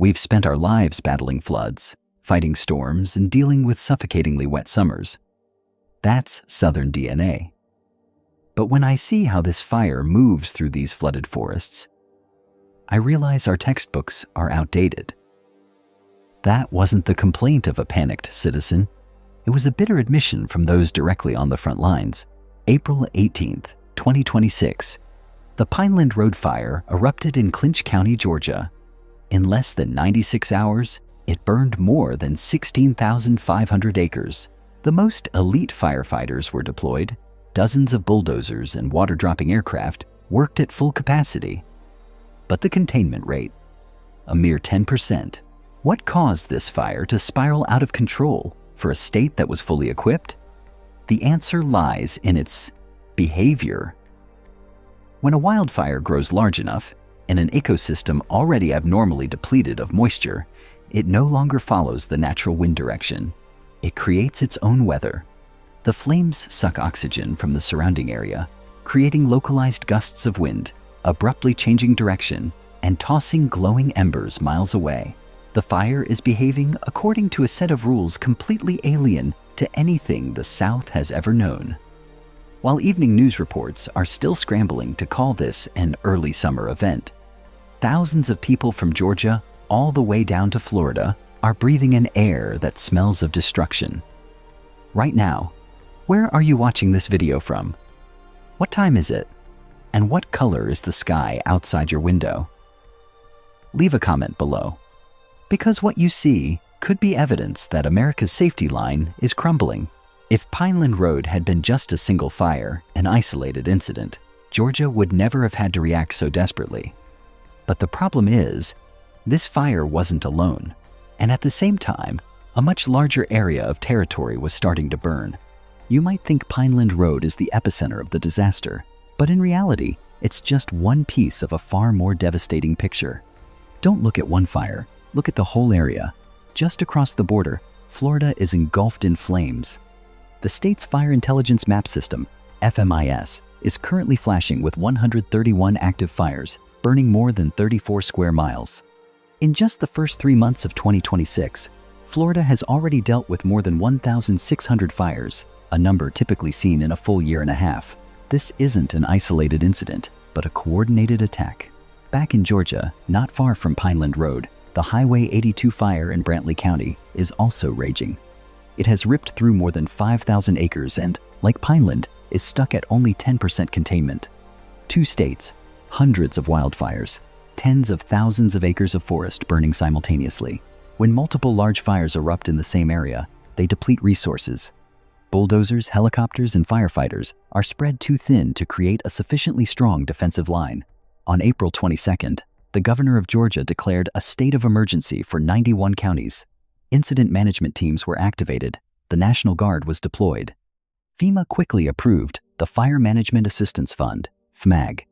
We've spent our lives battling floods, fighting storms, and dealing with suffocatingly wet summers. That's Southern DNA. But when I see how this fire moves through these flooded forests, I realize our textbooks are outdated. That wasn't the complaint of a panicked citizen. It was a bitter admission from those directly on the front lines. April 18th, 2026, the Pineland Road fire erupted in Clinch County, Georgia. In less than 96 hours, it burned more than 16,500 acres. The most elite firefighters were deployed. Dozens of bulldozers and water-dropping aircraft worked at full capacity. But the containment rate, a mere 10%. What caused this fire to spiral out of control for a state that was fully equipped? The answer lies in its behavior. When a wildfire grows large enough, in an ecosystem already abnormally depleted of moisture, it no longer follows the natural wind direction. It creates its own weather. The flames suck oxygen from the surrounding area, creating localized gusts of wind, abruptly changing direction, and tossing glowing embers miles away. The fire is behaving according to a set of rules completely alien to anything the South has ever known. While evening news reports are still scrambling to call this an early summer event, thousands of people from Georgia all the way down to Florida are breathing an air that smells of destruction. Right now, where are you watching this video from? What time is it? And what color is the sky outside your window? Leave a comment below, because what you see could be evidence that America's safety line is crumbling. If Pineland Road had been just a single fire, an isolated incident, Georgia would never have had to react so desperately. But the problem is, this fire wasn't alone, and at the same time, a much larger area of territory was starting to burn. You might think Pineland Road is the epicenter of the disaster, but in reality, it's just one piece of a far more devastating picture. Don't look at one fire, look at the whole area. Just across the border, Florida is engulfed in flames. The state's Fire Intelligence Map System, FMIS, is currently flashing with 131 active fires, burning more than 34 square miles. In just the first 3 months of 2026, Florida has already dealt with more than 1,600 fires, a number typically seen in a full year and a half. This isn't an isolated incident, but a coordinated attack. Back in Georgia, not far from Pineland Road, the Highway 82 fire in Brantley County is also raging. It has ripped through more than 5,000 acres and, like Pineland, is stuck at only 10% containment. 2 states, hundreds of wildfires, tens of thousands of acres of forest burning simultaneously. When multiple large fires erupt in the same area, they deplete resources. Bulldozers, helicopters, and firefighters are spread too thin to create a sufficiently strong defensive line. On April 22nd, the governor of Georgia declared a state of emergency for 91 counties. Incident management teams were activated. The National Guard was deployed. FEMA quickly approved the Fire Management Assistance Fund, FMAG.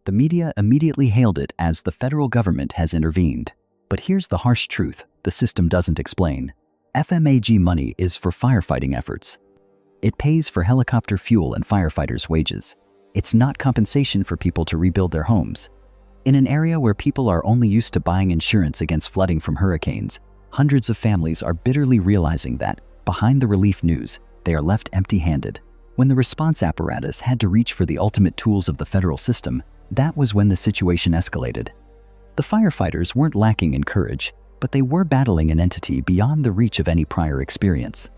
The media immediately hailed it as the federal government has intervened. But here's the harsh truth the system doesn't explain. FMAG money is for firefighting efforts. It pays for helicopter fuel and firefighters' wages. It's not compensation for people to rebuild their homes. In an area where people are only used to buying insurance against flooding from hurricanes, hundreds of families are bitterly realizing that, behind the relief news, they are left empty-handed. When the response apparatus had to reach for the ultimate tools of the federal system, that was when the situation escalated. The firefighters weren't lacking in courage, but they were battling an entity beyond the reach of any prior experience.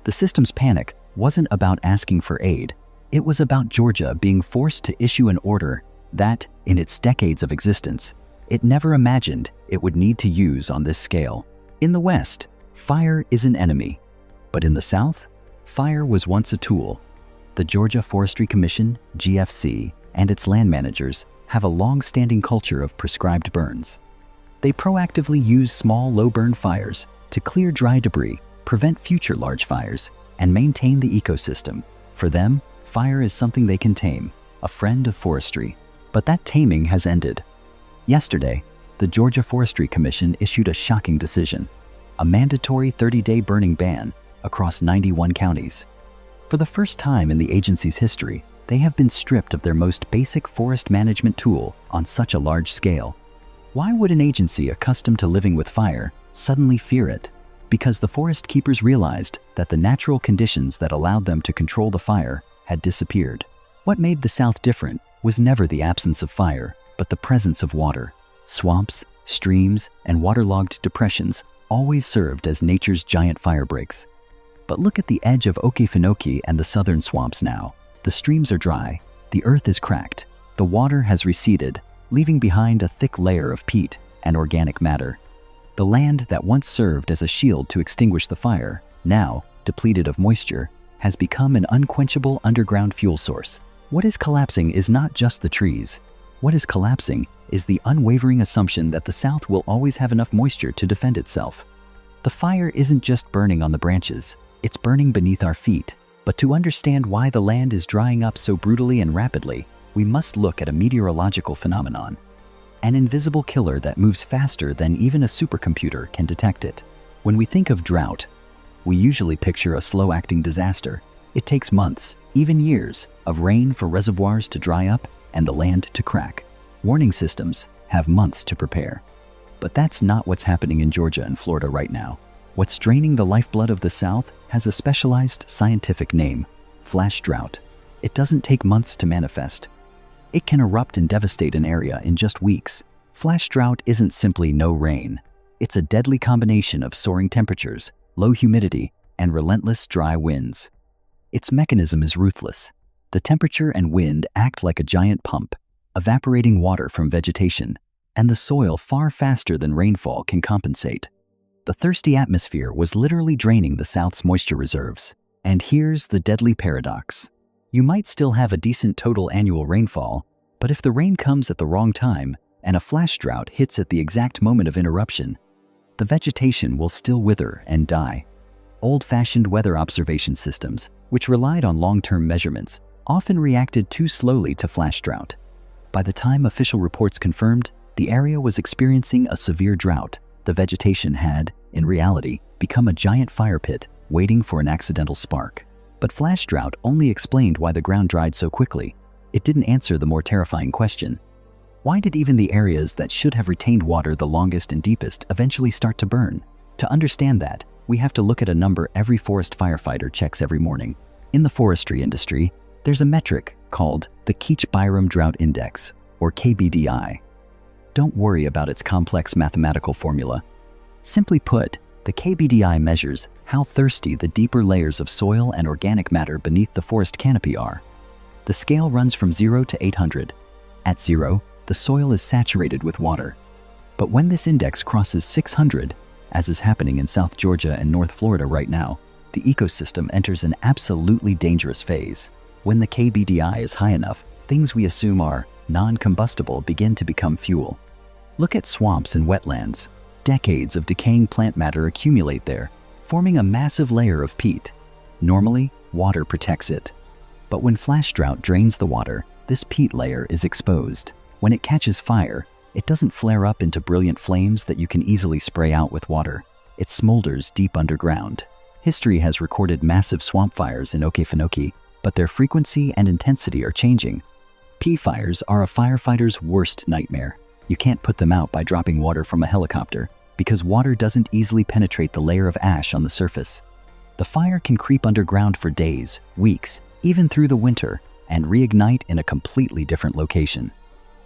The system's panic wasn't about asking for aid. It was about Georgia being forced to issue an order that, in its decades of existence, it never imagined it would need to use on this scale. In the West, fire is an enemy. But in the South, fire was once a tool. The Georgia Forestry Commission, GFC, and its land managers have a long-standing culture of prescribed burns. They proactively use small, low-burn fires to clear dry debris, prevent future large fires, and maintain the ecosystem. For them, fire is something they can tame, a friend of forestry. But that taming has ended. Yesterday, the Georgia Forestry Commission issued a shocking decision: a mandatory 30-day burning ban across 91 counties. For the first time in the agency's history, they have been stripped of their most basic forest management tool on such a large scale. Why would an agency accustomed to living with fire suddenly fear it? Because the forest keepers realized that the natural conditions that allowed them to control the fire had disappeared. What made the South different was never the absence of fire, but the presence of water. Swamps, streams, and waterlogged depressions always served as nature's giant fire breaks. But look at the edge of Okefenokee and the southern swamps now. The streams are dry, the earth is cracked, the water has receded, leaving behind a thick layer of peat and organic matter. The land that once served as a shield to extinguish the fire, now, depleted of moisture, has become an unquenchable underground fuel source. What is collapsing is not just the trees. What is collapsing is the unwavering assumption that the South will always have enough moisture to defend itself. The fire isn't just burning on the branches, it's burning beneath our feet. But to understand why the land is drying up so brutally and rapidly, we must look at a meteorological phenomenon. An invisible killer that moves faster than even a supercomputer can detect it. When we think of drought, we usually picture a slow-acting disaster. It takes months, even years, of rain for reservoirs to dry up and the land to crack. Warning systems have months to prepare. But that's not what's happening in Georgia and Florida right now. What's draining the lifeblood of the South has a specialized scientific name: flash drought. It doesn't take months to manifest. It can erupt and devastate an area in just weeks. Flash drought isn't simply no rain. It's a deadly combination of soaring temperatures, low humidity, and relentless dry winds. Its mechanism is ruthless. The temperature and wind act like a giant pump, evaporating water from vegetation, and the soil far faster than rainfall can compensate. The thirsty atmosphere was literally draining the South's moisture reserves. And here's the deadly paradox. You might still have a decent total annual rainfall, but if the rain comes at the wrong time and a flash drought hits at the exact moment of interruption, the vegetation will still wither and die. Old-fashioned weather observation systems, which relied on long-term measurements, often reacted too slowly to flash drought. By the time official reports confirmed the area was experiencing a severe drought, the vegetation had, in reality, become a giant fire pit waiting for an accidental spark. But flash drought only explained why the ground dried so quickly. It didn't answer the more terrifying question: why did even the areas that should have retained water the longest and deepest eventually start to burn? To understand that, we have to look at a number every forest firefighter checks every morning. In the forestry industry, there's a metric called the Keetch-Byram Drought Index, or KBDI. Don't worry about its complex mathematical formula. Simply put, the KBDI measures how thirsty the deeper layers of soil and organic matter beneath the forest canopy are. The scale runs from 0 to 800. At 0, the soil is saturated with water. But when this index crosses 600, as is happening in South Georgia and North Florida right now, the ecosystem enters an absolutely dangerous phase. When the KBDI is high enough, things we assume are non-combustible begin to become fuel. Look at swamps and wetlands. Decades of decaying plant matter accumulate there, forming a massive layer of peat. Normally, water protects it. But when flash drought drains the water, this peat layer is exposed. When it catches fire, it doesn't flare up into brilliant flames that you can easily spray out with water. It smolders deep underground. History has recorded massive swamp fires in Okefenokee, but their frequency and intensity are changing. Peat fires are a firefighter's worst nightmare. You can't put them out by dropping water from a helicopter, because water doesn't easily penetrate the layer of ash on the surface. The fire can creep underground for days, weeks, even through the winter, and reignite in a completely different location.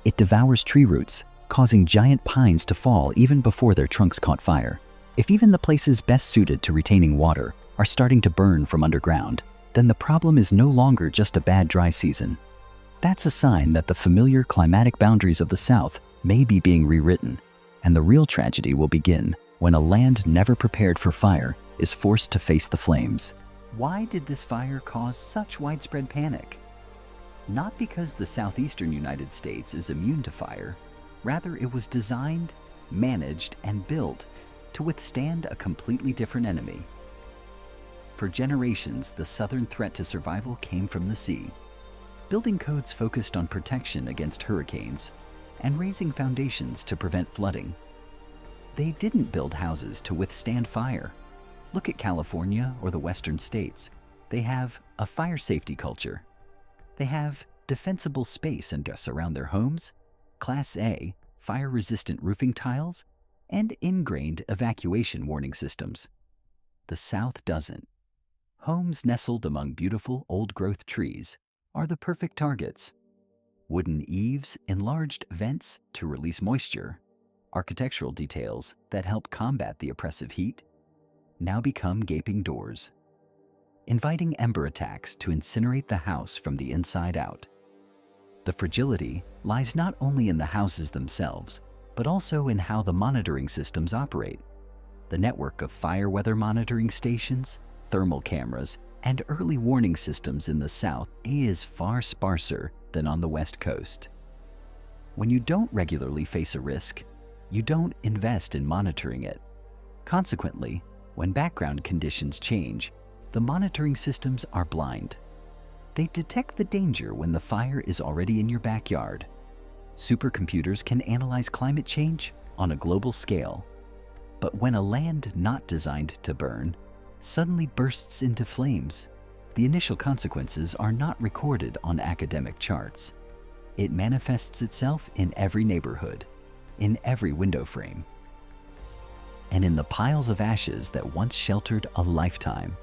It devours tree roots, causing giant pines to fall even before their trunks caught fire. If even the places best suited to retaining water are starting to burn from underground, then the problem is no longer just a bad dry season. That's a sign that the familiar climatic boundaries of the South may be being rewritten, and the real tragedy will begin when a land never prepared for fire is forced to face the flames. Why did this fire cause such widespread panic? Not because the southeastern United States is immune to fire. Rather, it was designed, managed, and built to withstand a completely different enemy. For generations, the southern threat to survival came from the sea. Building codes focused on protection against hurricanes and raising foundations to prevent flooding. They didn't build houses to withstand fire. Look at California or the western states. They have a fire safety culture. They have defensible space and gusts around their homes, Class A, fire-resistant roofing tiles, and ingrained evacuation warning systems. The South doesn't. Homes nestled among beautiful old-growth trees are the perfect targets. Wooden eaves, enlarged vents to release moisture, architectural details that help combat the oppressive heat, now become gaping doors, inviting ember attacks to incinerate the house from the inside out. The fragility lies not only in the houses themselves, but also in how the monitoring systems operate. The network of fire weather monitoring stations, thermal cameras, and early warning systems in the South is far sparser than on the West Coast. When you don't regularly face a risk, you don't invest in monitoring it. Consequently, when background conditions change, the monitoring systems are blind. They detect the danger when the fire is already in your backyard. Supercomputers can analyze climate change on a global scale. But when a land not designed to burn suddenly bursts into flames, the initial consequences are not recorded on academic charts. It manifests itself in every neighborhood, in every window frame, and in the piles of ashes that once sheltered a lifetime.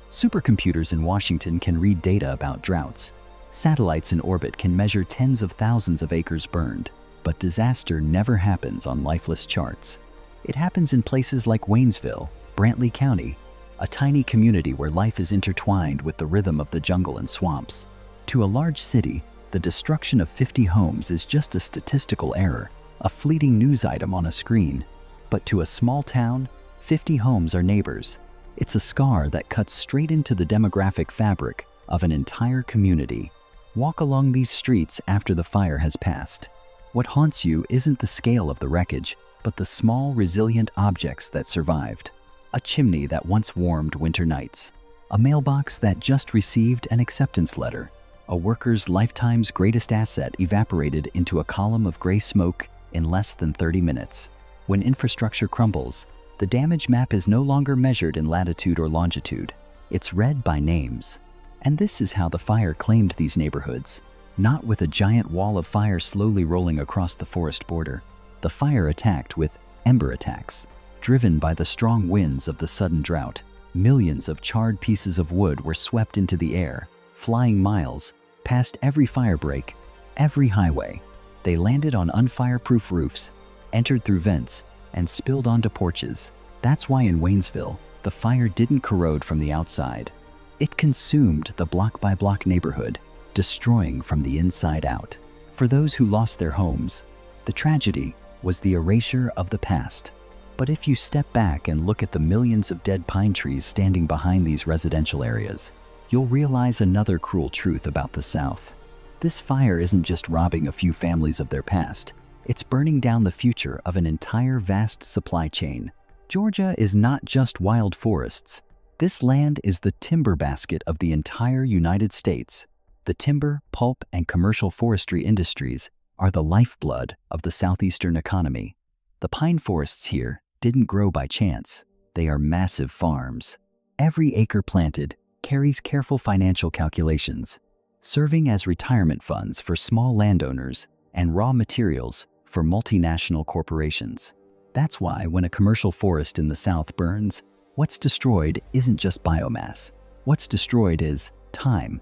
Supercomputers in Washington can read data about droughts. Satellites in orbit can measure tens of thousands of acres burned, but disaster never happens on lifeless charts. It happens in places like Waynesville, Brantley County, a tiny community where life is intertwined with the rhythm of the jungle and swamps. To a large city, the destruction of 50 homes is just a statistical error, a fleeting news item on a screen. But to a small town, 50 homes are neighbors. It's a scar that cuts straight into the demographic fabric of an entire community. Walk along these streets after the fire has passed. What haunts you isn't the scale of the wreckage, but the small, resilient objects that survived. A chimney that once warmed winter nights. A mailbox that just received an acceptance letter. A worker's lifetime's greatest asset evaporated into a column of gray smoke in less than 30 minutes. When infrastructure crumbles, the damage map is no longer measured in latitude or longitude. It's read by names. And this is how the fire claimed these neighborhoods. Not with a giant wall of fire slowly rolling across the forest border. The fire attacked with ember attacks. Driven by the strong winds of the sudden drought, millions of charred pieces of wood were swept into the air, flying miles, past every fire break, every highway. They landed on unfireproof roofs, entered through vents, and spilled onto porches. That's why in Waynesville, the fire didn't corrode from the outside. It consumed the block-by-block neighborhood, destroying from the inside out. For those who lost their homes, the tragedy was the erasure of the past. But if you step back and look at the millions of dead pine trees standing behind these residential areas, you'll realize another cruel truth about the South. This fire isn't just robbing a few families of their past. It's burning down the future of an entire vast supply chain. Georgia is not just wild forests. This land is the timber basket of the entire United States. The timber, pulp, and commercial forestry industries are the lifeblood of the southeastern economy. The pine forests here didn't grow by chance. They are massive farms. Every acre planted carries careful financial calculations, serving as retirement funds for small landowners and raw materials for multinational corporations. That's why when a commercial forest in the South burns, what's destroyed isn't just biomass. What's destroyed is time.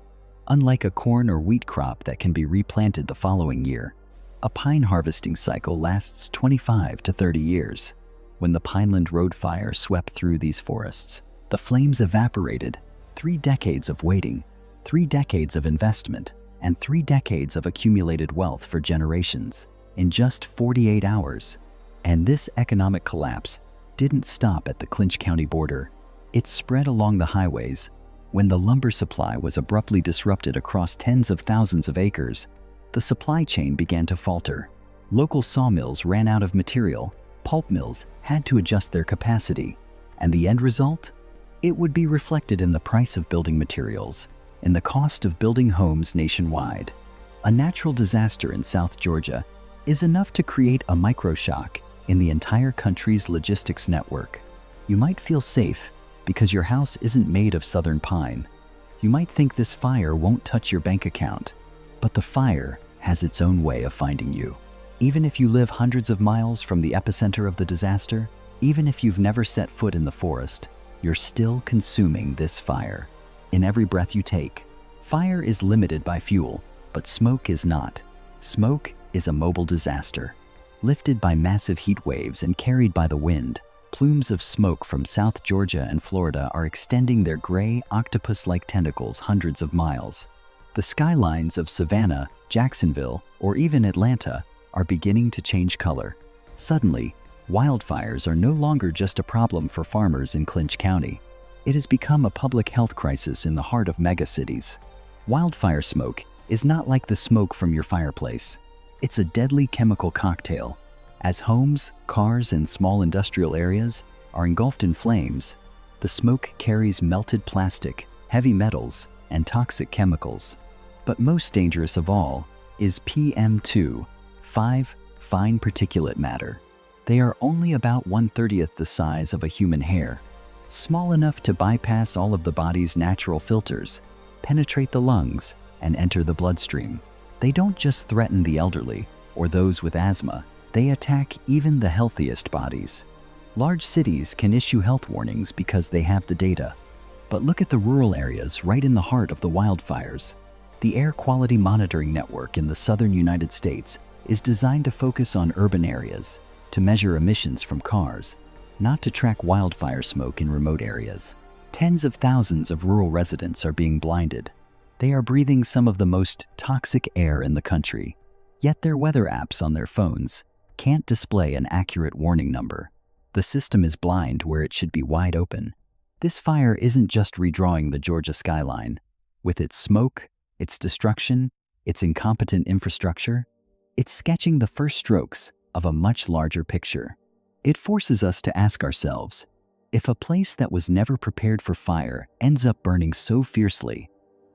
Unlike a corn or wheat crop that can be replanted the following year, a pine harvesting cycle lasts 25 to 30 years. When the Pineland Road fire swept through these forests, the flames evaporated 3 decades of waiting, 3 decades of investment, and 3 decades of accumulated wealth for generations in just 48 hours. And this economic collapse didn't stop at the Clinch County border. It spread along the highways. When the lumber supply was abruptly disrupted across tens of thousands of acres, the supply chain began to falter. Local sawmills ran out of material, pulp mills had to adjust their capacity, and the end result? It would be reflected in the price of building materials, in the cost of building homes nationwide. A natural disaster in South Georgia is enough to create a microshock in the entire country's logistics network. You might feel safe because your house isn't made of southern pine. You might think this fire won't touch your bank account, but the fire has its own way of finding you. Even if you live hundreds of miles from the epicenter of the disaster, even if you've never set foot in the forest, you're still consuming this fire. In every breath you take, fire is limited by fuel, but smoke is not. Smoke is a mobile disaster. Lifted by massive heat waves and carried by the wind, plumes of smoke from South Georgia and Florida are extending their gray, octopus-like tentacles hundreds of miles. The skylines of Savannah, Jacksonville, or even Atlanta are beginning to change color. Suddenly, wildfires are no longer just a problem for farmers in Clinch County. It has become a public health crisis in the heart of megacities. Wildfire smoke is not like the smoke from your fireplace. It's a deadly chemical cocktail. As homes, cars, and small industrial areas are engulfed in flames, the smoke carries melted plastic, heavy metals, and toxic chemicals. But most dangerous of all is PM2.5, fine particulate matter. They are only about 1/30th the size of a human hair, small enough to bypass all of the body's natural filters, penetrate the lungs, and enter the bloodstream. They don't just threaten the elderly or those with asthma, they attack even the healthiest bodies. Large cities can issue health warnings because they have the data. But look at the rural areas right in the heart of the wildfires. The Air Quality Monitoring Network in the southern United States is designed to focus on urban areas, to measure emissions from cars, not to track wildfire smoke in remote areas. Tens of thousands of rural residents are being blinded. They are breathing some of the most toxic air in the country, yet their weather apps on their phones can't display an accurate warning number. The system is blind where it should be wide open. This fire isn't just redrawing the Georgia skyline. With its smoke, its destruction, its incompetent infrastructure, it's sketching the first strokes of a much larger picture. It forces us to ask ourselves, if a place that was never prepared for fire ends up burning so fiercely,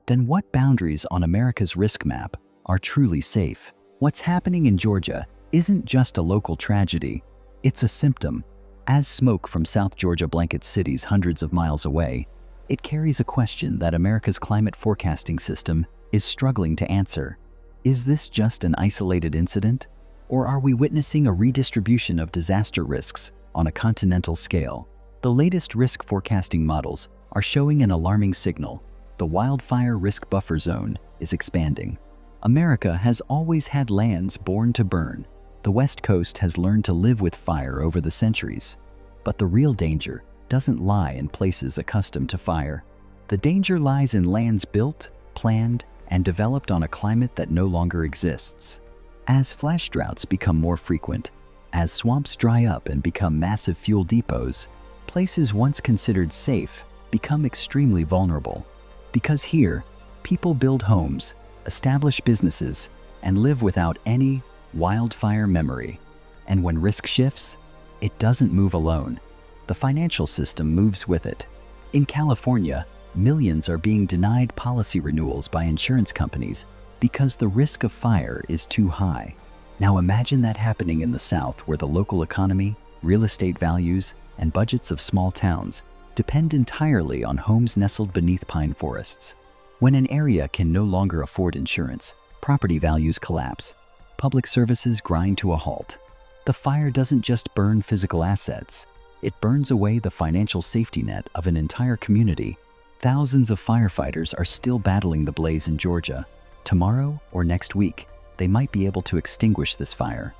then what boundaries on America's risk map are truly safe? What's happening in Georgia isn't just a local tragedy, it's a symptom. As smoke from South Georgia blankets cities hundreds of miles away, it carries a question that America's climate forecasting system is struggling to answer. Is this just an isolated incident? Or are we witnessing a redistribution of disaster risks on a continental scale? The latest risk forecasting models are showing an alarming signal. The wildfire risk buffer zone is expanding. America has always had lands born to burn. The West Coast has learned to live with fire over the centuries. But the real danger doesn't lie in places accustomed to fire. The danger lies in lands built, planned, and developed on a climate that no longer exists. As flash droughts become more frequent, as swamps dry up and become massive fuel depots, places once considered safe become extremely vulnerable. Because here, people build homes, establish businesses, and live without any wildfire memory. And when risk shifts, it doesn't move alone. The financial system moves with it. In California, millions are being denied policy renewals by insurance companies because the risk of fire is too high. Now imagine that happening in the South, where the local economy, real estate values, and budgets of small towns depend entirely on homes nestled beneath pine forests. When an area can no longer afford insurance, property values collapse, public services grind to a halt. The fire doesn't just burn physical assets, it burns away the financial safety net of an entire community. Thousands of firefighters are still battling the blaze in Georgia. Tomorrow or next week, they might be able to extinguish this fire.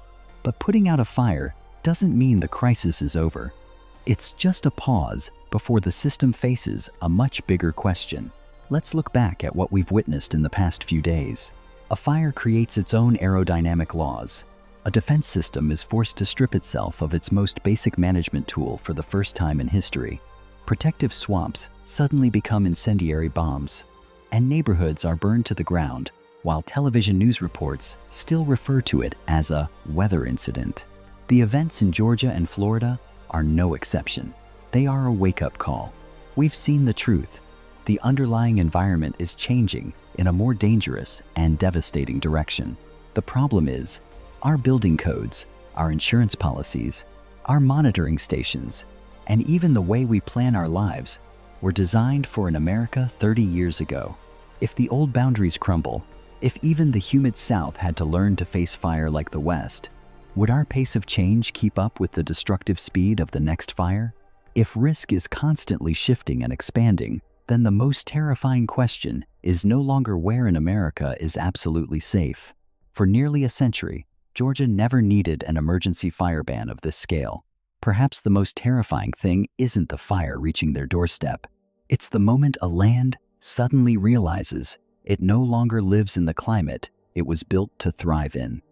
But putting out a fire doesn't mean the crisis is over. It's just a pause before the system faces a much bigger question. Let's look back at what we've witnessed in the past few days. A fire creates its own aerodynamic laws. A defense system is forced to strip itself of its most basic management tool for the first time in history. Protective swamps suddenly become incendiary bombs, and neighborhoods are burned to the ground, while television news reports still refer to it as a weather incident. The events in Georgia and Florida are no exception. They are a wake-up call. We've seen the truth. The underlying environment is changing in a more dangerous and devastating direction. The problem is, our building codes, our insurance policies, our monitoring stations, and even the way we plan our lives were designed for an America 30 years ago. If the old boundaries crumble, if even the humid South had to learn to face fire like the West, Would our pace of change keep up with the destructive speed of the next fire? If risk is constantly shifting and expanding, then the most terrifying question is no longer where in America is absolutely safe. For nearly a century, Georgia never needed an emergency fire ban of this scale. Perhaps the most terrifying thing isn't the fire reaching their doorstep. It's the moment a land suddenly realizes it no longer lives in the climate it was built to thrive in.